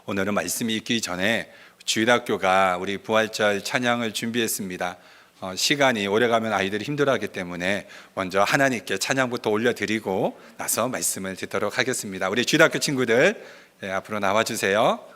오늘은 말씀이 있기 전에 주일학교가 우리 부활절 찬양을 준비했습니다. 시간이 오래가면 아이들이 힘들어하기 때문에 먼저 하나님께 찬양부터 올려드리고 나서 말씀을 듣도록 하겠습니다. 우리 주일학교 친구들 앞으로 나와주세요.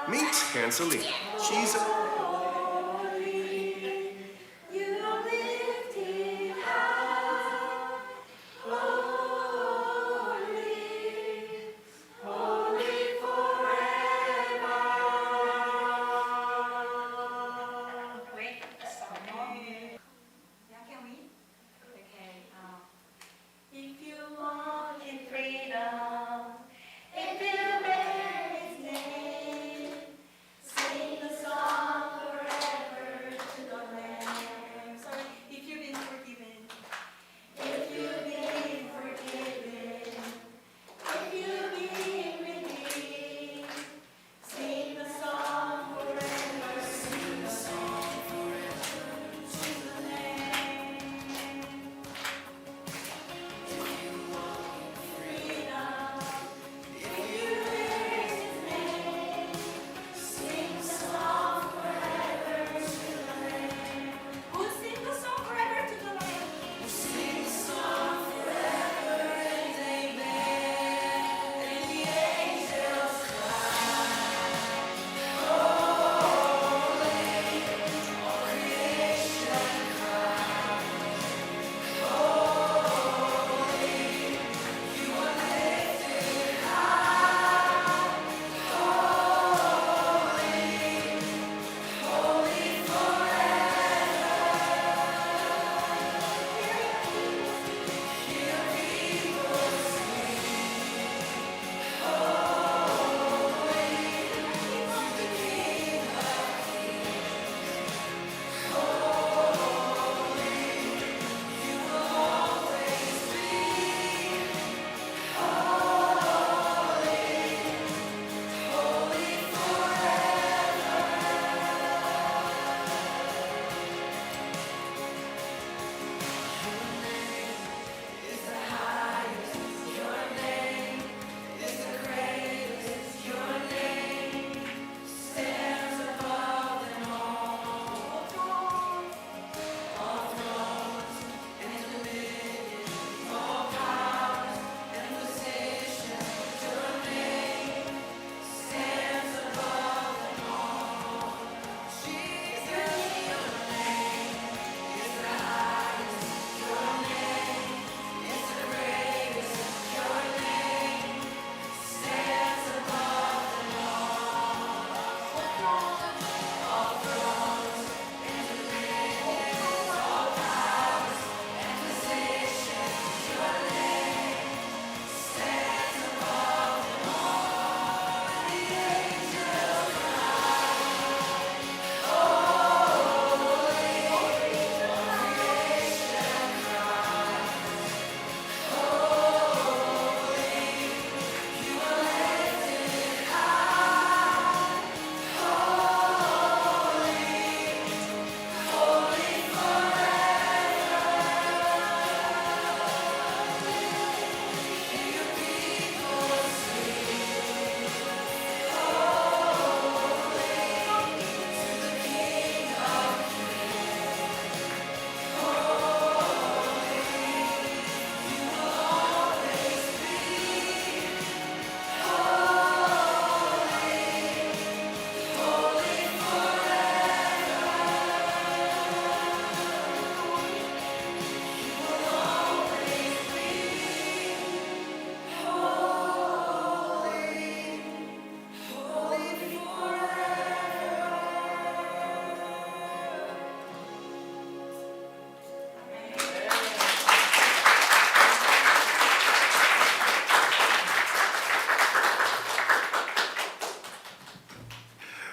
Meet Hanselie. She's If you walk in freedom, if you bear His name, sing the song.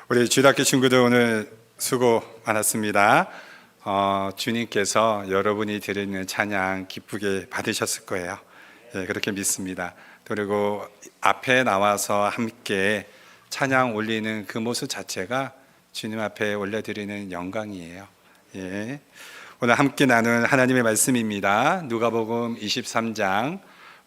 우리 주일학교 친구들 오늘 수고 많았습니다. 주님께서 여러분이 드리는 찬양 기쁘게 받으셨을 거예요. 예, 그렇게 믿습니다. 그리고 앞에 나와서 함께 찬양 올리는 그 모습 자체가 주님 앞에 올려드리는 영광이에요. 예. 오늘 함께 나눈 하나님의 말씀입니다. 누가복음 23장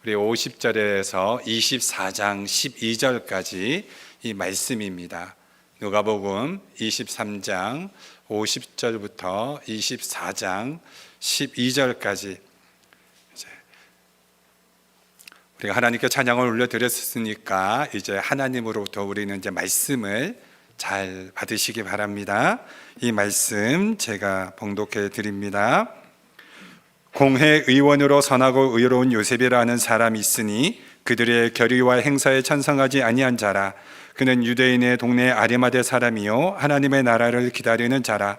우리 50절에서 24장 12절까지 이 말씀입니다. 누가복음 23장 50절부터 24장 12절까지 우리가 하나님께 찬양을 올려드렸으니까 이제 하나님으로부터 우리는 이제 말씀을 잘 받으시기 바랍니다. 이 말씀 제가 봉독해 드립니다. 공회 의원으로 선하고 의로운 요셉이라는 사람이 있으니 그들의 결의와 행사에 찬성하지 아니한 자라. 그는 유대인의 동네 아리마대 사람이요 하나님의 나라를 기다리는 자라.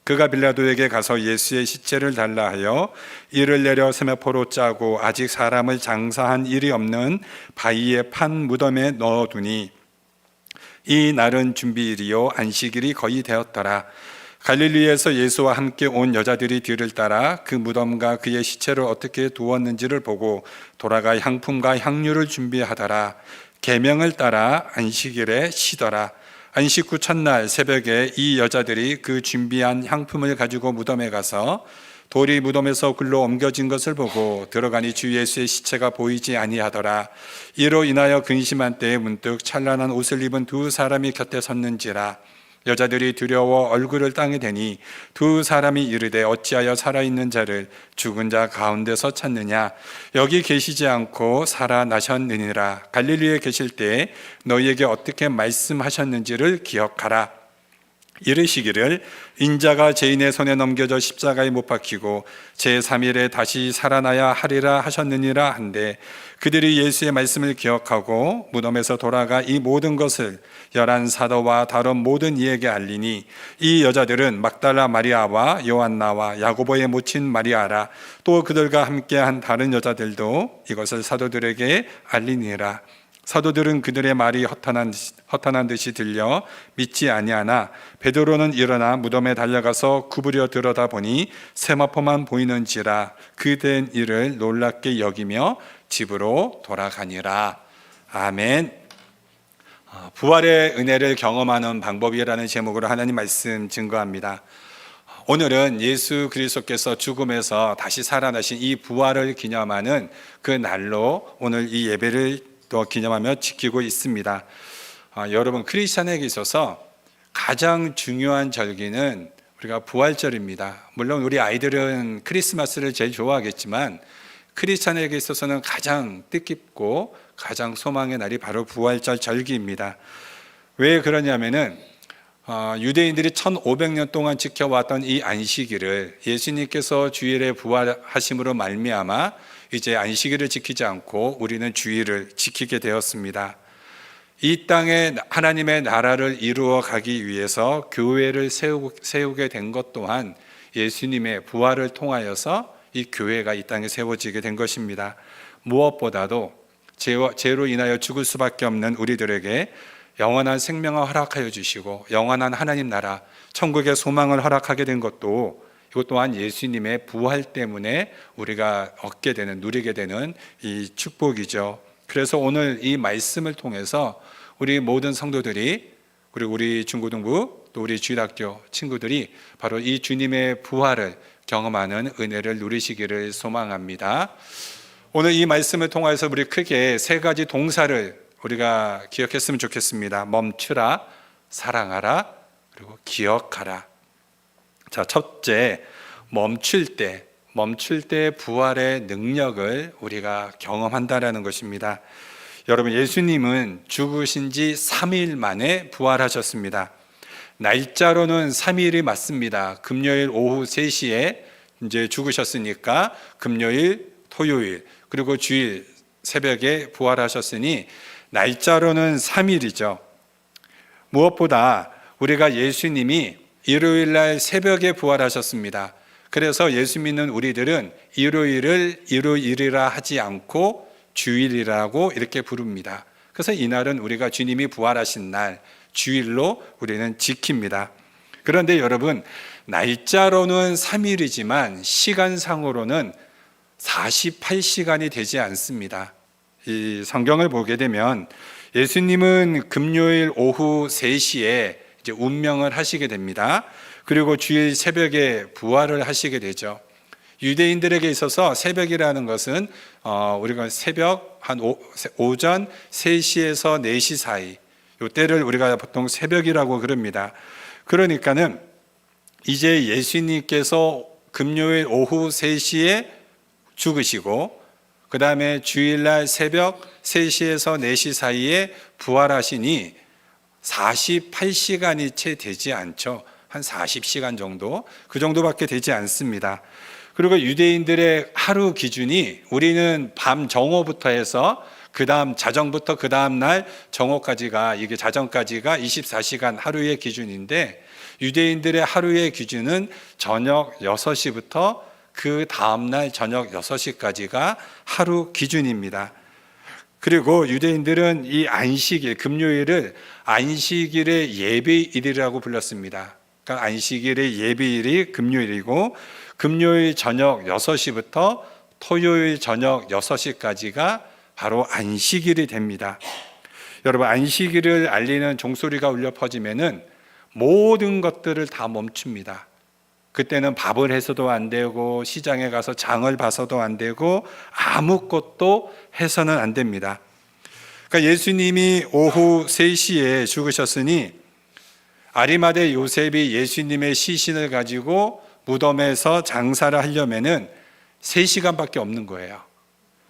그가 빌라도에게 가서 예수의 시체를 달라 하여 이를 내려 세마포로 짜고 아직 사람을 장사한 일이 없는 바위에 판 무덤에 넣어두니 이 날은 준비일이요 안식일이 거의 되었더라. 갈릴리에서 예수와 함께 온 여자들이 뒤를 따라 그 무덤과 그의 시체를 어떻게 두었는지를 보고 돌아가 향품과 향유를 준비하더라. 계명을 따라 안식일에 쉬더라. 안식 후 첫날 새벽에 이 여자들이 그 준비한 향품을 가지고 무덤에 가서 돌이 무덤에서 굴러 옮겨진 것을 보고 들어가니 주 예수의 시체가 보이지 아니하더라. 이로 인하여 근심한 때에 문득 찬란한 옷을 입은 두 사람이 곁에 섰는지라. 여자들이 두려워 얼굴을 땅에 대니 두 사람이 이르되 어찌하여 살아있는 자를 죽은 자 가운데서 찾느냐. 여기 계시지 않고 살아나셨느니라. 갈릴리에 계실 때 너희에게 어떻게 말씀하셨는지를 기억하라. 이르시기를 인자가 죄인의 손에 넘겨져 십자가에 못 박히고 제3일에 다시 살아나야 하리라 하셨느니라 한데 그들이 예수의 말씀을 기억하고 무덤에서 돌아가 이 모든 것을 11 사도와 다른 모든 이에게 알리니 이 여자들은 막달라 마리아와 요한나와 야고보의 모친 마리아라. 또 그들과 함께한 다른 여자들도 이것을 사도들에게 알리니라. 사도들은 그들의 말이 허탄한 듯이 들려 믿지 아니하나 베드로는 일어나 무덤에 달려가서 구부려 들여다보니 세마포만 보이는지라. 그 된 일을 놀랍게 여기며 집으로 돌아가니라. 아멘. 부활의 은혜를 경험하는 방법이라는 제목으로 하나님 말씀 증거합니다. 오늘은 예수 그리스도께서 죽음에서 다시 살아나신 이 부활을 기념하는 그 날로 오늘 이 예배를 또 기념하며 지키고 있습니다. 여러분, 크리스찬에게 있어서 가장 중요한 절기는 우리가 부활절입니다. 물론 우리 아이들은 크리스마스를 제일 좋아하겠지만 크리스찬에게 있어서는 가장 뜻깊고 가장 소망의 날이 바로 부활절 절기입니다. 왜 그러냐면은 유대인들이 1500년 동안 지켜왔던 이 안식일을 예수님께서 주일에 부활하심으로 말미암아 이제 안식일을 지키지 않고 우리는 주일을 지키게 되었습니다. 이 땅에 하나님의 나라를 이루어 가기 위해서 교회를 세우게 된 것 또한 예수님의 부활을 통하여서 이 교회가 이 땅에 세워지게 된 것입니다. 무엇보다도 죄로 인하여 죽을 수밖에 없는 우리들에게 영원한 생명을 허락하여 주시고 영원한 하나님 나라 천국의 소망을 허락하게 된 것도 이것 또한 예수님의 부활 때문에 우리가 얻게 되는, 누리게 되는 이 축복이죠. 그래서 오늘 이 말씀을 통해서 우리 모든 성도들이, 그리고 우리 중고등부 또 우리 주일학교 친구들이 바로 이 주님의 부활을 경험하는 은혜를 누리시기를 소망합니다. 오늘 이 말씀을 통해서 우리 크게 세 가지 동사를 우리가 기억했으면 좋겠습니다. 멈추라, 사랑하라, 그리고 기억하라. 자, 첫째, 멈출 때 부활의 능력을 우리가 경험한다라는 것입니다. 여러분, 예수님은 죽으신 지 3일 만에 부활하셨습니다. 날짜로는 3일이 맞습니다. 금요일 오후 3시에 이제 죽으셨으니까 금요일, 토요일, 그리고 주일 새벽에 부활하셨으니 날짜로는 3일이죠. 무엇보다 우리가 예수님이 일요일 날 새벽에 부활하셨습니다. 그래서 예수 믿는 우리들은 일요일을 일요일이라 하지 않고 주일이라고 이렇게 부릅니다. 그래서 이날은 우리가 주님이 부활하신 날, 주일로 우리는 지킵니다. 그런데 여러분, 날짜로는 3일이지만 시간상으로는 48시간이 되지 않습니다. 이 성경을 보게 되면 예수님은 금요일 오후 3시에 이제 운명을 하시게 됩니다. 그리고 주일 새벽에 부활을 하시게 되죠. 유대인들에게 있어서 새벽이라는 것은 우리가 새벽 한 오전 3시에서 4시 사이, 이때를 우리가 보통 새벽이라고 그럽니다. 그러니까는 이제 예수님께서 금요일 오후 3시에 죽으시고 그 다음에 주일날 새벽 3시에서 4시 사이에 부활하시니 48시간이 채 되지 않죠. 한 40시간 정도, 그 정도밖에 되지 않습니다. 그리고 유대인들의 하루 기준이 우리는 밤 정오부터 해서 그 다음 자정부터 그 다음 날 정오까지가, 이게 자정까지가 24시간 하루의 기준인데, 유대인들의 하루의 기준은 저녁 6시부터 그 다음 날 저녁 6시까지가 하루 기준입니다. 그리고 유대인들은 이 안식일, 금요일을 안식일의 예배일이라고 불렀습니다. 그러니까 안식일의 예배일이 금요일이고, 금요일 저녁 6시부터 토요일 저녁 6시까지가 바로 안식일이 됩니다. 여러분, 안식일을 알리는 종소리가 울려 퍼지면은 모든 것들을 다 멈춥니다. 그때는 밥을 해서도 안 되고 시장에 가서 장을 봐서도 안 되고 아무것도 해서는 안 됩니다. 그러니까 예수님이 오후 3시에 죽으셨으니 아리마대 요셉이 예수님의 시신을 가지고 무덤에서 장사를 하려면은 3시간밖에 없는 거예요.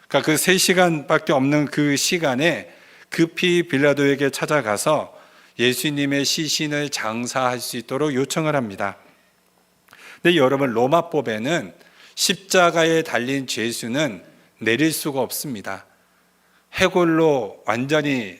그러니까 그 3시간밖에 없는 그 시간에 급히 빌라도에게 찾아가서 예수님의 시신을 장사할 수 있도록 요청을 합니다. 근데 여러분, 로마법에는 십자가에 달린 죄수는 내릴 수가 없습니다. 해골로 완전히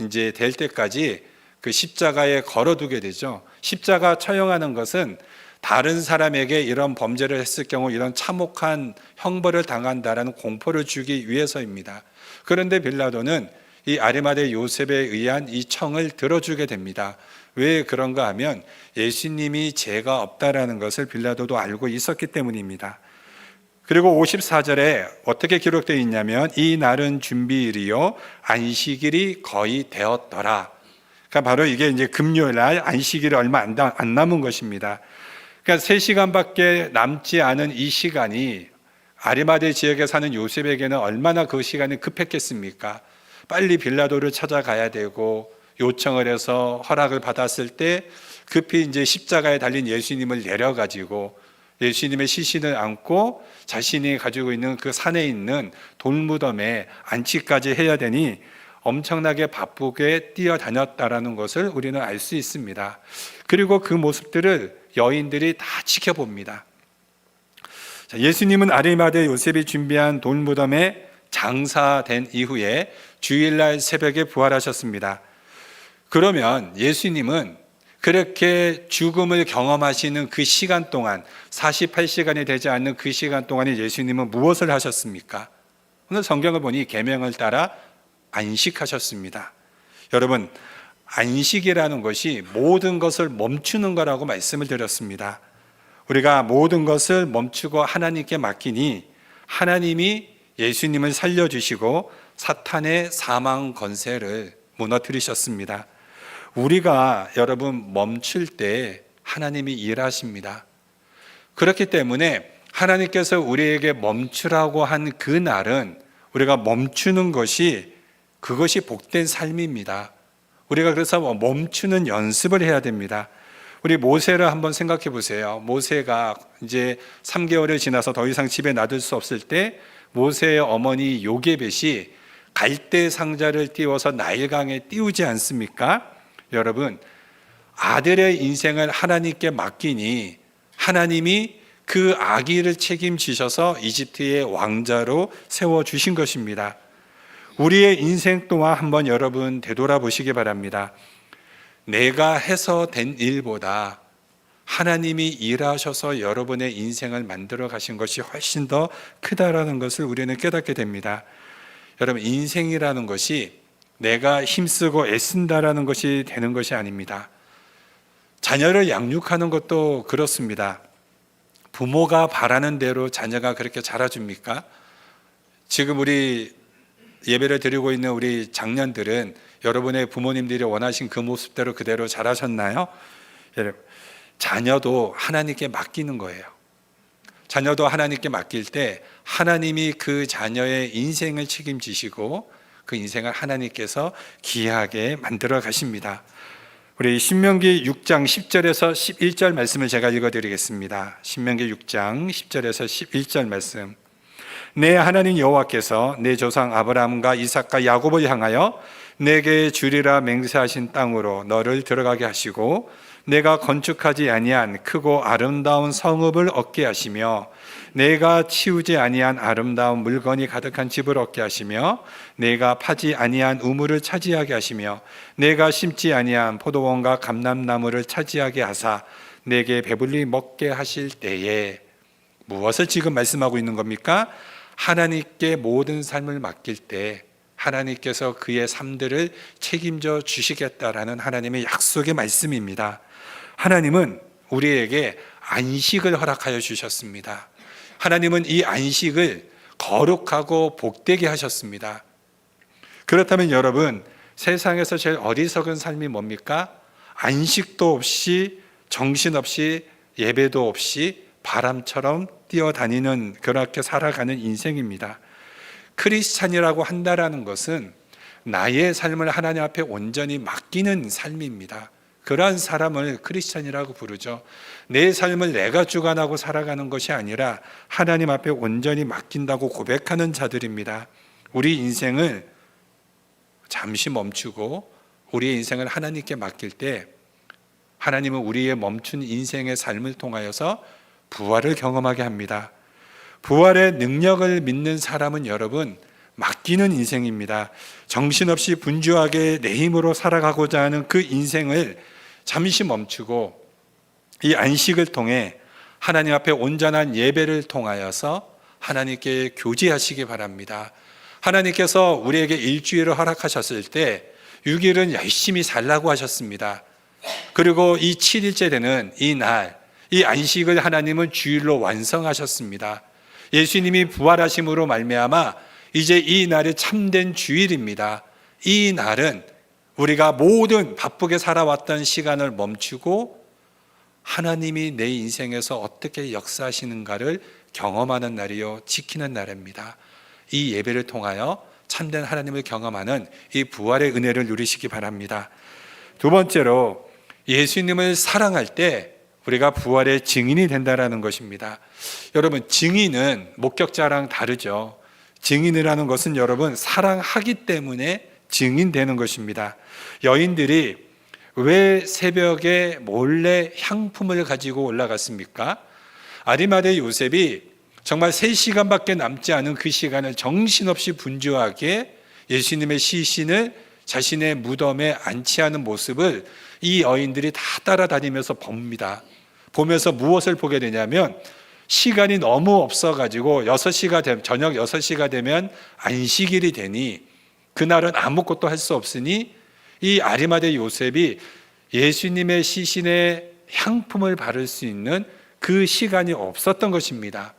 이제 될 때까지 그 십자가에 걸어두게 되죠. 십자가 처형하는 것은 다른 사람에게 이런 범죄를 했을 경우 이런 참혹한 형벌을 당한다라는 공포를 주기 위해서입니다. 그런데 빌라도는 이 아리마대 요셉에 의한 이 청을 들어주게 됩니다. 왜 그런가 하면 예수님이 죄가 없다라는 것을 빌라도도 알고 있었기 때문입니다. 그리고 54절에 어떻게 기록되어 있냐면, 이 날은 준비일이요 안식일이 거의 되었더라. 그러니까 바로 이게 이제 금요일 날 안식일이 얼마 안 남은 것입니다. 그러니까 3시간밖에 남지 않은 이 시간이 아리마대 지역에 사는 요셉에게는 얼마나 그 시간이 급했겠습니까? 빨리 빌라도를 찾아가야 되고 요청을 해서 허락을 받았을 때 급히 이제 십자가에 달린 예수님을 내려가지고 예수님의 시신을 안고 자신이 가지고 있는 그 산에 있는 돌무덤에 안치까지 해야 되니 엄청나게 바쁘게 뛰어다녔다라는 것을 우리는 알 수 있습니다. 그리고 그 모습들을 여인들이 다 지켜봅니다. 예수님은 아리마대 요셉이 준비한 돌무덤에 장사된 이후에 주일날 새벽에 부활하셨습니다. 그러면 예수님은 그렇게 죽음을 경험하시는 그 시간 동안, 48시간이 되지 않는 그 시간 동안에 예수님은 무엇을 하셨습니까? 오늘 성경을 보니 계명을 따라 안식하셨습니다. 여러분, 안식이라는 것이 모든 것을 멈추는 거라고 말씀을 드렸습니다. 우리가 모든 것을 멈추고 하나님께 맡기니 하나님이 예수님을 살려주시고 사탄의 사망 권세를 무너뜨리셨습니다. 우리가 여러분 멈출 때 하나님이 일하십니다. 그렇기 때문에 하나님께서 우리에게 멈추라고 한 그 날은 우리가 멈추는 것이, 그것이 복된 삶입니다. 우리가 그래서 멈추는 연습을 해야 됩니다. 우리 모세를 한번 생각해 보세요. 모세가 이제 3개월이 지나서 더 이상 집에 놔둘 수 없을 때 모세의 어머니 요게벳이 갈대 상자를 띄워서 나일강에 띄우지 않습니까? 여러분, 아들의 인생을 하나님께 맡기니 하나님이 그 아기를 책임지셔서 이집트의 왕자로 세워주신 것입니다. 우리의 인생 또한 한번 여러분 되돌아보시기 바랍니다. 내가 해서 된 일보다 하나님이 일하셔서 여러분의 인생을 만들어 가신 것이 훨씬 더 크다라는 것을 우리는 깨닫게 됩니다. 여러분, 인생이라는 것이 내가 힘쓰고 애쓴다라는 것이 되는 것이 아닙니다. 자녀를 양육하는 것도 그렇습니다. 부모가 바라는 대로 자녀가 그렇게 자라줍니까? 지금 우리 예배를 드리고 있는 우리 장년들은 여러분의 부모님들이 원하신 그 모습대로 그대로 자라셨나요? 자녀도 하나님께 맡기는 거예요. 자녀도 하나님께 맡길 때 하나님이 그 자녀의 인생을 책임지시고 그 인생을 하나님께서 귀하게 만들어 가십니다. 우리 신명기 6장 10절에서 11절 말씀을 제가 읽어드리겠습니다. 신명기 6장 10절에서 11절 말씀. 내 하나님 여호와께서 내 조상 아브라함과 이삭과 야곱을 향하여 내게 주리라 맹세하신 땅으로 너를 들어가게 하시고 내가 건축하지 아니한 크고 아름다운 성읍을 얻게 하시며 내가 치우지 아니한 아름다운 물건이 가득한 집을 얻게 하시며 내가 파지 아니한 우물을 차지하게 하시며 내가 심지 아니한 포도원과 감람나무를 차지하게 하사 내게 배불리 먹게 하실 때에, 무엇을 지금 말씀하고 있는 겁니까? 하나님께 모든 삶을 맡길 때 하나님께서 그의 삶들을 책임져 주시겠다라는 하나님의 약속의 말씀입니다. 하나님은 우리에게 안식을 허락하여 주셨습니다. 하나님은 이 안식을 거룩하고 복되게 하셨습니다. 그렇다면 여러분, 세상에서 제일 어리석은 삶이 뭡니까? 안식도 없이, 정신없이, 예배도 없이 바람처럼 뛰어다니는, 그렇게 살아가는 인생입니다. 크리스찬이라고 한다라는 것은 나의 삶을 하나님 앞에 온전히 맡기는 삶입니다. 그러한 사람을 크리스찬이라고 부르죠. 내 삶을 내가 주관하고 살아가는 것이 아니라 하나님 앞에 온전히 맡긴다고 고백하는 자들입니다. 우리 인생을 잠시 멈추고 우리의 인생을 하나님께 맡길 때 하나님은 우리의 멈춘 인생의 삶을 통하여서 부활을 경험하게 합니다. 부활의 능력을 믿는 사람은 여러분, 맡기는 인생입니다. 정신없이 분주하게 내 힘으로 살아가고자 하는 그 인생을 잠시 멈추고 이 안식을 통해 하나님 앞에 온전한 예배를 통하여서 하나님께 교제하시기 바랍니다. 하나님께서 우리에게 일주일을 허락하셨을 때 6일은 열심히 살라고 하셨습니다. 그리고 이 7일째 되는 이 날, 이 안식을 하나님은 주일로 완성하셨습니다. 예수님이 부활하심으로 말미암아 이제 이 날이 참된 주일입니다. 이 날은 우리가 모든 바쁘게 살아왔던 시간을 멈추고 하나님이 내 인생에서 어떻게 역사하시는가를 경험하는 날이요, 지키는 날입니다. 이 예배를 통하여 참된 하나님을 경험하는 이 부활의 은혜를 누리시기 바랍니다. 두 번째로, 예수님을 사랑할 때 우리가 부활의 증인이 된다는 것입니다. 여러분, 증인은 목격자랑 다르죠. 증인이라는 것은 여러분, 사랑하기 때문에 증인되는 것입니다. 여인들이 왜 새벽에 몰래 향품을 가지고 올라갔습니까? 아리마대 요셉이 정말 3시간밖에 남지 않은 그 시간을 정신없이 분주하게 예수님의 시신을 자신의 무덤에 안치하는 모습을 이 여인들이 다 따라다니면서 봅니다. 보면서 무엇을 보게 되냐면, 시간이 너무 없어가지고 저녁 6시가 되면 안식일이 되니 그날은 아무것도 할 수 없으니 이 아리마대 요셉이 예수님의 시신에 향품을 바를 수 있는 그 시간이 없었던 것입니다.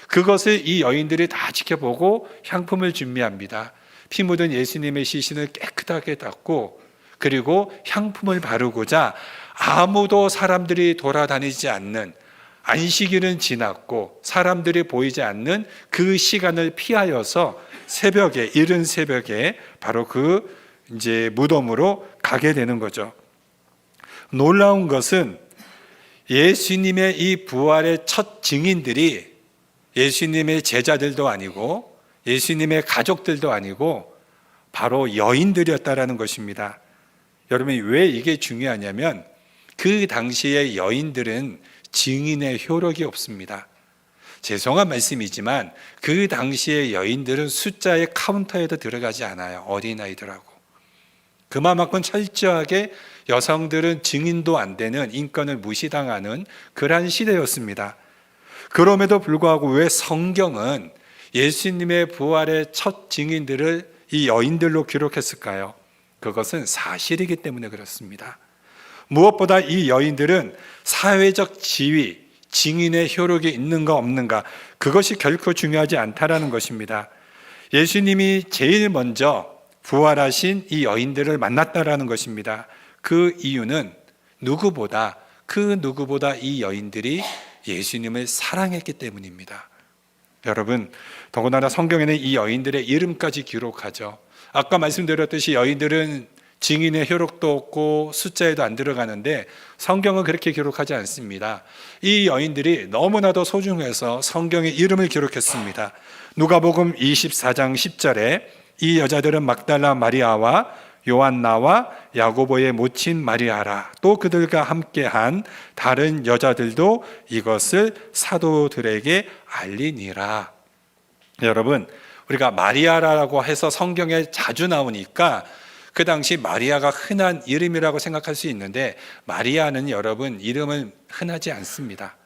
그것을 이 여인들이 다 지켜보고 향품을 준비합니다. 피 묻은 예수님의 시신을 깨끗하게 닦고 그리고 향품을 바르고자 아무도 사람들이 돌아다니지 않는, 안식일은 지났고 사람들이 보이지 않는 그 시간을 피하여서 새벽에, 이른 새벽에 바로 그 이제 무덤으로 가게 되는 거죠. 놀라운 것은 예수님의 이 부활의 첫 증인들이 예수님의 제자들도 아니고 예수님의 가족들도 아니고 바로 여인들이었다라는 것입니다. 여러분, 왜 이게 중요하냐면 그 당시의 여인들은 증인의 효력이 없습니다. 죄송한 말씀이지만 그 당시의 여인들은 숫자의 카운터에도 들어가지 않아요. 어린아이들하고. 그만큼 철저하게 여성들은 증인도 안 되는, 인권을 무시당하는 그러한 시대였습니다. 그럼에도 불구하고 왜 성경은 예수님의 부활의 첫 증인들을 이 여인들로 기록했을까요? 그것은 사실이기 때문에 그렇습니다. 무엇보다 이 여인들은 사회적 지위, 증인의 효력이 있는가 없는가, 그것이 결코 중요하지 않다라는 것입니다. 예수님이 제일 먼저 부활하신 이 여인들을 만났다라는 것입니다. 그 이유는 그 누구보다 이 여인들이 예수님을 사랑했기 때문입니다. 여러분, 더군다나 성경에는 이 여인들의 이름까지 기록하죠. 아까 말씀드렸듯이 여인들은 증인의 효력도 없고 숫자에도 안 들어가는데 성경은 그렇게 기록하지 않습니다. 이 여인들이 너무나도 소중해서 성경에 이름을 기록했습니다. 누가복음 24장 10절에 이 여자들은 막달라 마리아와 요한나와 야고보의 모친 마리아라, 또 그들과 함께한 다른 여자들도 이것을 사도들에게 알리니라. 여러분, 우리가 마리아라고 해서 성경에 자주 나오니까 그 당시 마리아가 흔한 이름이라고 생각할 수 있는데, 마리아는 여러분 이름은 흔하지 않습니다.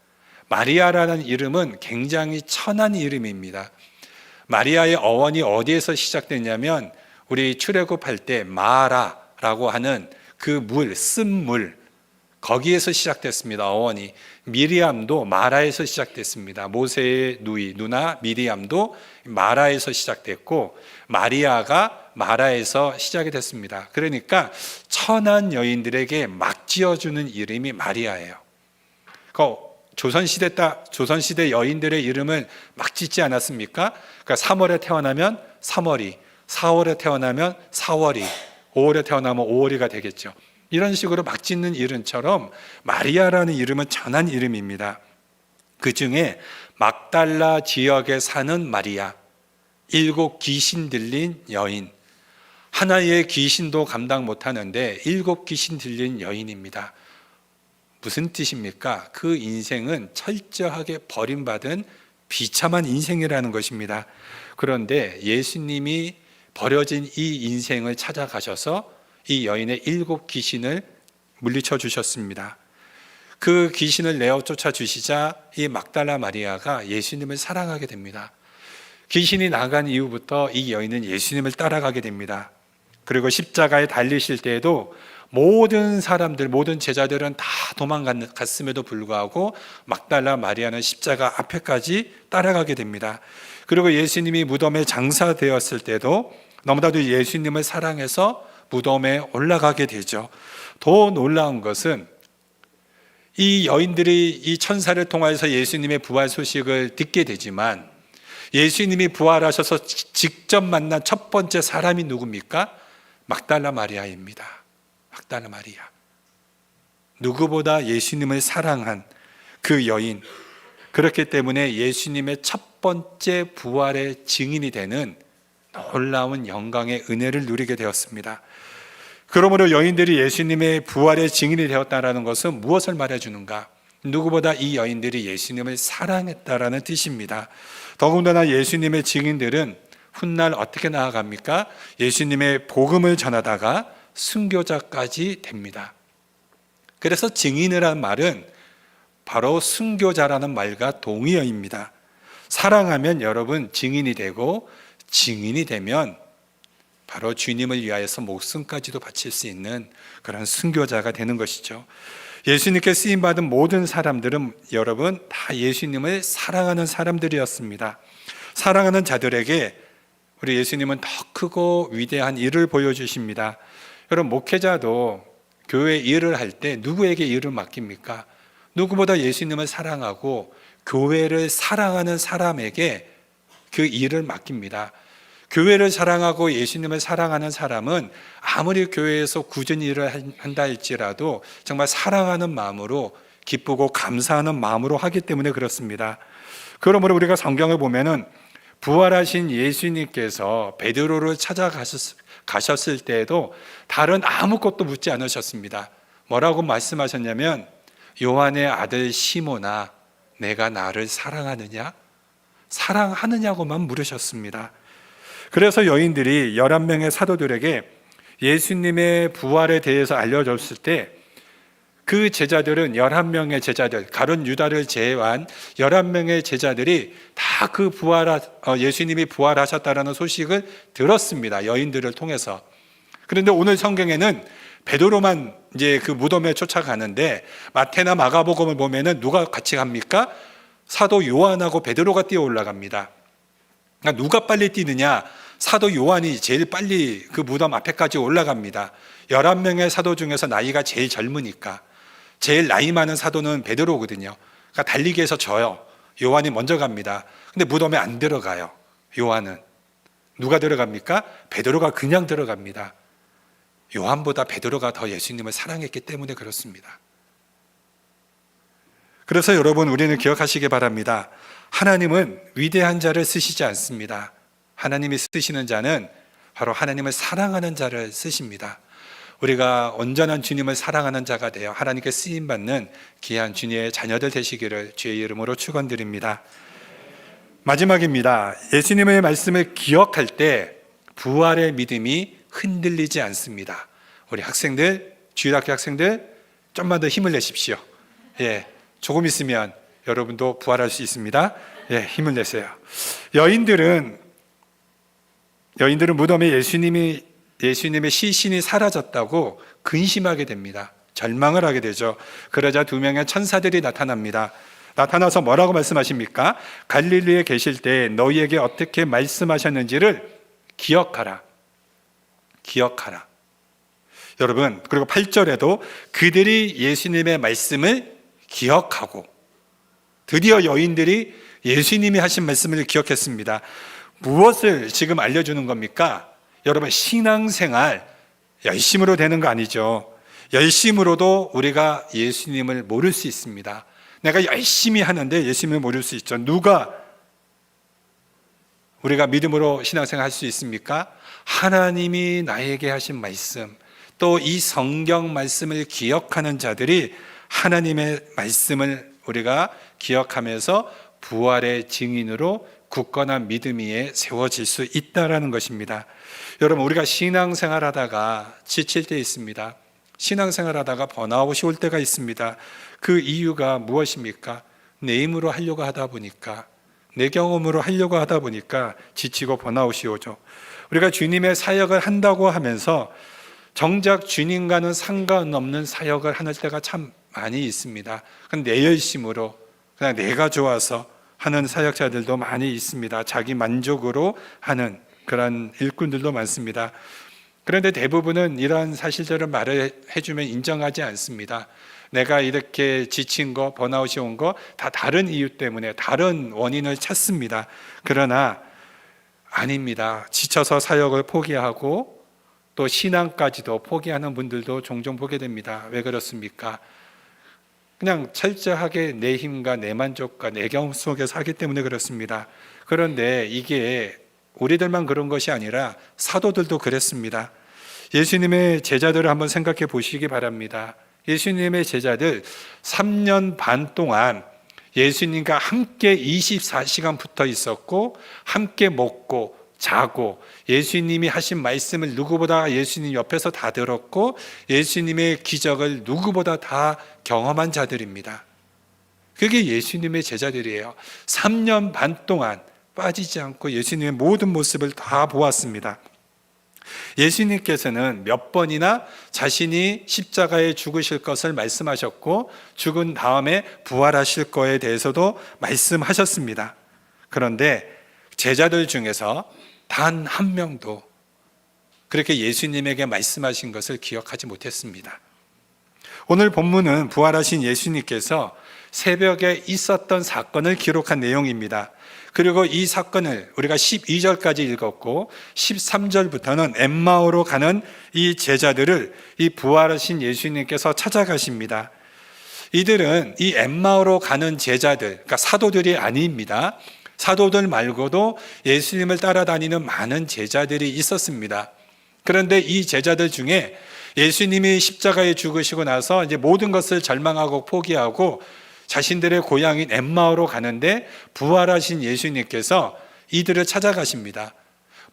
마리아라는 이름은 굉장히 천한 이름입니다. 마리아의 어원이 어디에서 시작됐냐면 우리 출애굽할 때 마라라고 하는 그 물, 쓴물, 거기에서 시작됐습니다. 어원이. 미리암도 마라에서 시작됐습니다. 모세의 누나 미리암도 마라에서 시작됐고 마리아가 마라에서 시작이 됐습니다. 그러니까 천한 여인들에게 막 지어주는 이름이 마리아예요. 조선시대 여인들의 이름을 막 짓지 않았습니까? 그러니까 3월에 태어나면 3월이, 4월에 태어나면 4월이, 5월에 태어나면 5월이가 되겠죠. 이런 식으로 막 짓는 이름처럼 마리아라는 이름은 천한 이름입니다. 그 중에 막달라 지역에 사는 마리아, 7 귀신 들린 여인, 하나의 귀신도 감당 못하는데 7 귀신 들린 여인입니다. 무슨 뜻입니까? 그 인생은 철저하게 버림받은 비참한 인생이라는 것입니다. 그런데 예수님이 버려진 이 인생을 찾아가셔서 이 여인의 7 귀신을 물리쳐 주셨습니다. 그 귀신을 내어 쫓아 주시자 이 막달라 마리아가 예수님을 사랑하게 됩니다. 귀신이 나간 이후부터 이 여인은 예수님을 따라가게 됩니다. 그리고 십자가에 달리실 때에도 모든 사람들, 모든 제자들은 다 도망갔음에도 불구하고 막달라 마리아는 십자가 앞에까지 따라가게 됩니다. 그리고 예수님이 무덤에 장사되었을 때도 너무나도 예수님을 사랑해서 무덤에 올라가게 되죠. 더 놀라운 것은 이 여인들이 이 천사를 통하여서 예수님의 부활 소식을 듣게 되지만 예수님이 부활하셔서 직접 만난 첫 번째 사람이 누굽니까? 막달라 마리아입니다. 막달라 마리아. 누구보다 예수님을 사랑한 그 여인. 그렇기 때문에 예수님의 첫 번째 부활의 증인이 되는 놀라운 영광의 은혜를 누리게 되었습니다. 그러므로 여인들이 예수님의 부활의 증인이 되었다는 것은 무엇을 말해주는가? 누구보다 이 여인들이 예수님을 사랑했다라는 뜻입니다. 더군다나 예수님의 증인들은 훗날 어떻게 나아갑니까? 예수님의 복음을 전하다가 순교자까지 됩니다. 그래서 증인이라는 말은 바로 순교자라는 말과 동의어입니다. 사랑하면 여러분 증인이 되고, 증인이 되면 바로 주님을 위하여서 목숨까지도 바칠 수 있는 그런 순교자가 되는 것이죠. 예수님께 쓰임받은 모든 사람들은 여러분 다 예수님을 사랑하는 사람들이었습니다. 사랑하는 자들에게 우리 예수님은 더 크고 위대한 일을 보여주십니다. 여러분, 목회자도 교회 일을 할 때 누구에게 일을 맡깁니까? 누구보다 예수님을 사랑하고 교회를 사랑하는 사람에게 그 일을 맡깁니다. 교회를 사랑하고 예수님을 사랑하는 사람은 아무리 교회에서 굳은 일을 한다 할지라도 정말 사랑하는 마음으로, 기쁘고 감사하는 마음으로 하기 때문에 그렇습니다. 그러므로 우리가 성경을 보면은 부활하신 예수님께서 베드로를 찾아가셨을 때에도 다른 아무것도 묻지 않으셨습니다. 뭐라고 말씀하셨냐면, 요한의 아들 시몬아, 내가 나를 사랑하느냐? 사랑하느냐고만 물으셨습니다. 그래서 여인들이 11명의 사도들에게 예수님의 부활에 대해서 알려줬을 때 그 제자들은 11명의 제자들, 가룟 유다를 제외한 11명의 제자들이 다 그 예수님이 부활하셨다라는 소식을 들었습니다. 여인들을 통해서. 그런데 오늘 성경에는 베드로만 이제 그 무덤에 쫓아가는데, 마태나 마가복음을 보면은 누가 같이 갑니까? 사도 요한하고 베드로가 뛰어 올라갑니다. 그러니까 누가 빨리 뛰느냐? 사도 요한이 제일 빨리 그 무덤 앞에까지 올라갑니다. 11명의 사도 중에서 나이가 제일 젊으니까. 제일 나이 많은 사도는 베드로거든요. 그러니까 달리기에서 져요. 요한이 먼저 갑니다. 근데 무덤에 안 들어가요. 요한은. 누가 들어갑니까? 베드로가 그냥 들어갑니다. 요한보다 베드로가 더 예수님을 사랑했기 때문에 그렇습니다. 그래서 여러분, 우리는 기억하시기 바랍니다. 하나님은 위대한 자를 쓰시지 않습니다. 하나님이 쓰시는 자는 바로 하나님을 사랑하는 자를 쓰십니다. 우리가 온전한 주님을 사랑하는 자가 되어 하나님께 쓰임받는 귀한 주님의 자녀들 되시기를 주의 이름으로 축원드립니다. 마지막입니다. 예수님의 말씀을 기억할 때 부활의 믿음이 흔들리지 않습니다. 우리 학생들, 주일학교 학생들, 좀만 더 힘을 내십시오. 조금 있으면 여러분도 부활할 수 있습니다. 힘을 내세요. 여인들은 무덤에 예수님의 시신이 사라졌다고 근심하게 됩니다. 절망을 하게 되죠. 그러자 2명의 천사들이 나타납니다. 나타나서 뭐라고 말씀하십니까? 갈릴리에 계실 때 너희에게 어떻게 말씀하셨는지를 기억하라. 여러분, 그리고 8절에도 그들이 예수님의 말씀을 기억하고, 드디어 여인들이 예수님이 하신 말씀을 기억했습니다. 무엇을 지금 알려주는 겁니까? 여러분, 신앙생활 열심으로 되는 거 아니죠. 열심으로도 우리가 예수님을 모를 수 있습니다. 내가 열심히 하는데 예수님을 모를 수 있죠. 누가 우리가 믿음으로 신앙생활 할 수 있습니까? 하나님이 나에게 하신 말씀, 또 이 성경 말씀을 기억하는 자들이 하나님의 말씀을 우리가 기억하면서 부활의 증인으로 굳건한 믿음 위에 세워질 수 있다는 것입니다. 여러분, 우리가 신앙생활하다가 지칠 때 있습니다. 신앙생활하다가 번아웃이 올 때가 있습니다. 그 이유가 무엇입니까? 내 힘으로 하려고 하다 보니까, 내 경험으로 하려고 하다 보니까 지치고 번아웃이 오죠. 우리가 주님의 사역을 한다고 하면서 정작 주님과는 상관없는 사역을 하는 때가 참 많이 있습니다. 내 열심으로, 그냥 내가 좋아서 하는 사역자들도 많이 있습니다. 자기 만족으로 하는 그런 일꾼들도 많습니다. 그런데 대부분은 이러한 사실들을 말을 해주면 인정하지 않습니다. 내가 이렇게 지친 거, 번아웃이 온 거 다 다른 이유 때문에 다른 원인을 찾습니다. 그러나 아닙니다. 지쳐서 사역을 포기하고 또 신앙까지도 포기하는 분들도 종종 보게 됩니다. 왜 그렇습니까? 그냥 철저하게 내 힘과 내 만족과 내 경험 속에서 하기 때문에 그렇습니다. 그런데 이게 우리들만 그런 것이 아니라 사도들도 그랬습니다. 예수님의 제자들을 한번 생각해 보시기 바랍니다. 예수님의 제자들 3년 반 동안 예수님과 함께 24시간 붙어 있었고, 함께 먹고 자고, 예수님이 하신 말씀을 누구보다 예수님 옆에서 다 들었고, 예수님의 기적을 누구보다 다 경험한 자들입니다. 그게 예수님의 제자들이에요. 3년 반 동안 빠지지 않고 예수님의 모든 모습을 다 보았습니다. 예수님께서는 몇 번이나 자신이 십자가에 죽으실 것을 말씀하셨고, 죽은 다음에 부활하실 거에 대해서도 말씀하셨습니다. 그런데 제자들 중에서 단 한 명도 그렇게 예수님에게 말씀하신 것을 기억하지 못했습니다. 오늘 본문은 부활하신 예수님께서 새벽에 있었던 사건을 기록한 내용입니다. 그리고 이 사건을 우리가 12절까지 읽었고 13절부터는 엠마오로 가는 이 제자들을 이 부활하신 예수님께서 찾아가십니다. 이들은 이 엠마오로 가는 제자들, 그러니까 사도들이 아닙니다. 사도들 말고도 예수님을 따라다니는 많은 제자들이 있었습니다. 그런데 이 제자들 중에 예수님이 십자가에 죽으시고 나서 이제 모든 것을 절망하고 포기하고 자신들의 고향인 엠마오로 가는데 부활하신 예수님께서 이들을 찾아가십니다.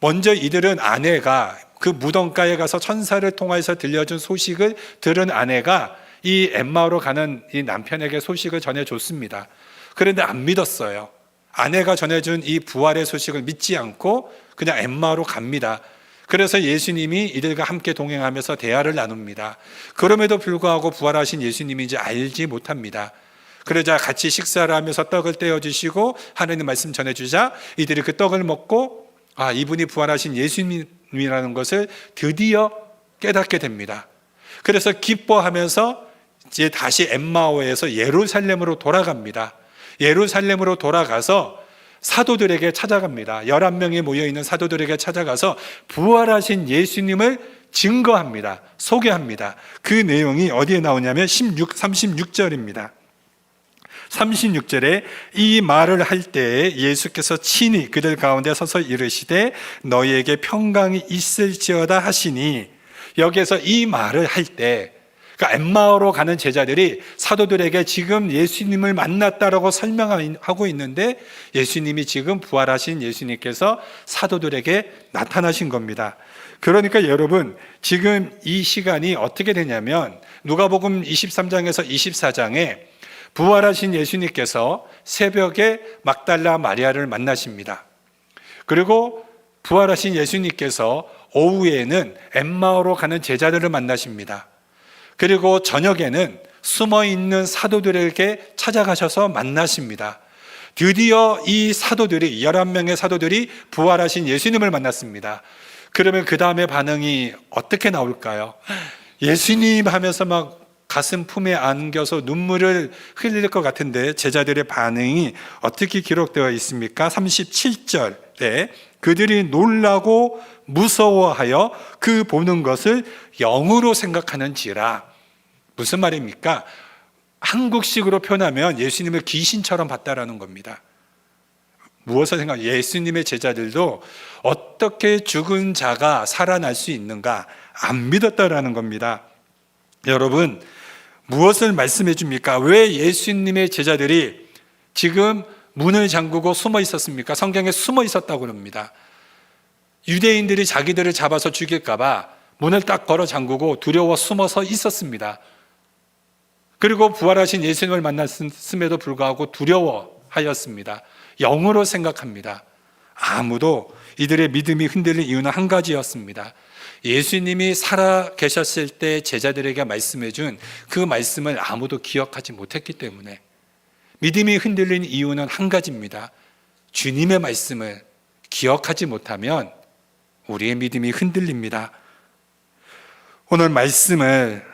먼저 이들은 아내가 그 무덤가에 가서 천사를 통해서 들려준 소식을 들은 아내가 이 엠마오로 가는 이 남편에게 소식을 전해줬습니다. 그런데 안 믿었어요. 아내가 전해준 이 부활의 소식을 믿지 않고 그냥 엠마오로 갑니다. 그래서 예수님이 이들과 함께 동행하면서 대화를 나눕니다. 그럼에도 불구하고 부활하신 예수님인지 알지 못합니다. 그러자 같이 식사를 하면서 떡을 떼어주시고 하나님 말씀 전해주자 이들이 그 떡을 먹고 이분이 부활하신 예수님이라는 것을 드디어 깨닫게 됩니다. 그래서 기뻐하면서 이제 다시 엠마오에서 예루살렘으로 돌아갑니다. 예루살렘으로 돌아가서 사도들에게 찾아갑니다. 11명이 모여있는 사도들에게 찾아가서 부활하신 예수님을 증거합니다. 소개합니다. 그 내용이 어디에 나오냐면 36절입니다. 36절에 이 말을 할 때에 예수께서 친히 그들 가운데 서서 이르시되 너희에게 평강이 있을지어다 하시니, 여기에서 이 말을 할 때 그러니까 엠마오로 가는 제자들이 사도들에게 지금 예수님을 만났다라고 설명하고 있는데 예수님이 지금 부활하신 예수님께서 사도들에게 나타나신 겁니다. 그러니까 여러분 지금 이 시간이 어떻게 되냐면 누가복음 23장에서 24장에 부활하신 예수님께서 새벽에 막달라 마리아를 만나십니다. 그리고 부활하신 예수님께서 오후에는 엠마오로 가는 제자들을 만나십니다. 그리고 저녁에는 숨어있는 사도들에게 찾아가셔서 만나십니다. 드디어 이 사도들이 11명의 사도들이 부활하신 예수님을 만났습니다. 그러면 그 다음에 반응이 어떻게 나올까요? 예수님 하면서 막 가슴 품에 안겨서 눈물을 흘릴 것 같은데 제자들의 반응이 어떻게 기록되어 있습니까? 37절에 그들이 놀라고 무서워하여 그 보는 것을 영으로 생각하는지라. 무슨 말입니까? 한국식으로 표현하면 예수님을 귀신처럼 봤다라는 겁니다. 무엇을 생각? 예수님의 제자들도 어떻게 죽은 자가 살아날 수 있는가 안 믿었다라는 겁니다. 여러분 무엇을 말씀해 줍니까? 왜 예수님의 제자들이 지금 문을 잠그고 숨어 있었습니까? 성경에 숨어 있었다고 합니다. 유대인들이 자기들을 잡아서 죽일까 봐 문을 딱 걸어 잠그고 두려워 숨어서 있었습니다. 그리고 부활하신 예수님을 만났음에도 불구하고 두려워하였습니다. 영으로 생각합니다. 아무도 이들의 믿음이 흔들린 이유는 한 가지였습니다. 예수님이 살아 계셨을 때 제자들에게 말씀해 준 그 말씀을 아무도 기억하지 못했기 때문에 믿음이 흔들린 이유는 한 가지입니다. 주님의 말씀을 기억하지 못하면 우리의 믿음이 흔들립니다. 오늘 말씀을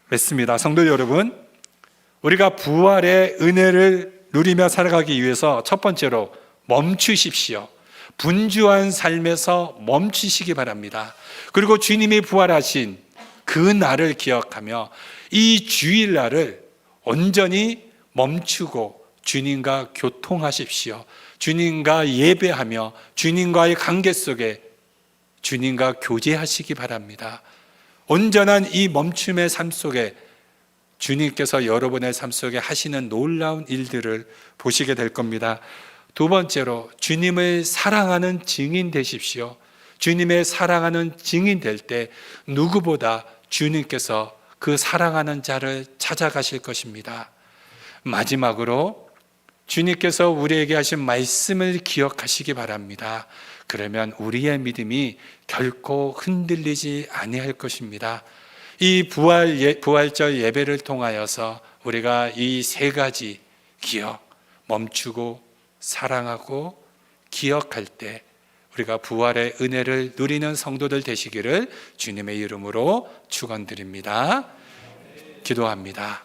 맺습니다. 성도 여러분, 우리가 부활의 은혜를 누리며 살아가기 위해서 첫 번째로 멈추십시오. 분주한 삶에서 멈추시기 바랍니다. 그리고 주님이 부활하신 그 날을 기억하며 이 주일날을 온전히 멈추고 주님과 교통하십시오. 주님과 예배하며 주님과의 관계 속에 주님과 교제하시기 바랍니다. 온전한 이 멈춤의 삶 속에 주님께서 여러분의 삶 속에 하시는 놀라운 일들을 보시게 될 겁니다. 두 번째로 주님을 사랑하는 증인 되십시오. 주님의 사랑하는 증인 될 때 누구보다 주님께서 그 사랑하는 자를 찾아가실 것입니다. 마지막으로 주님께서 우리에게 하신 말씀을 기억하시기 바랍니다. 그러면 우리의 믿음이 결코 흔들리지 아니할 것입니다. 이 부활절 예배를 통하여서 우리가 이 세 가지 기억, 멈추고 사랑하고 기억할 때 우리가 부활의 은혜를 누리는 성도들 되시기를 주님의 이름으로 축원드립니다. 기도합니다.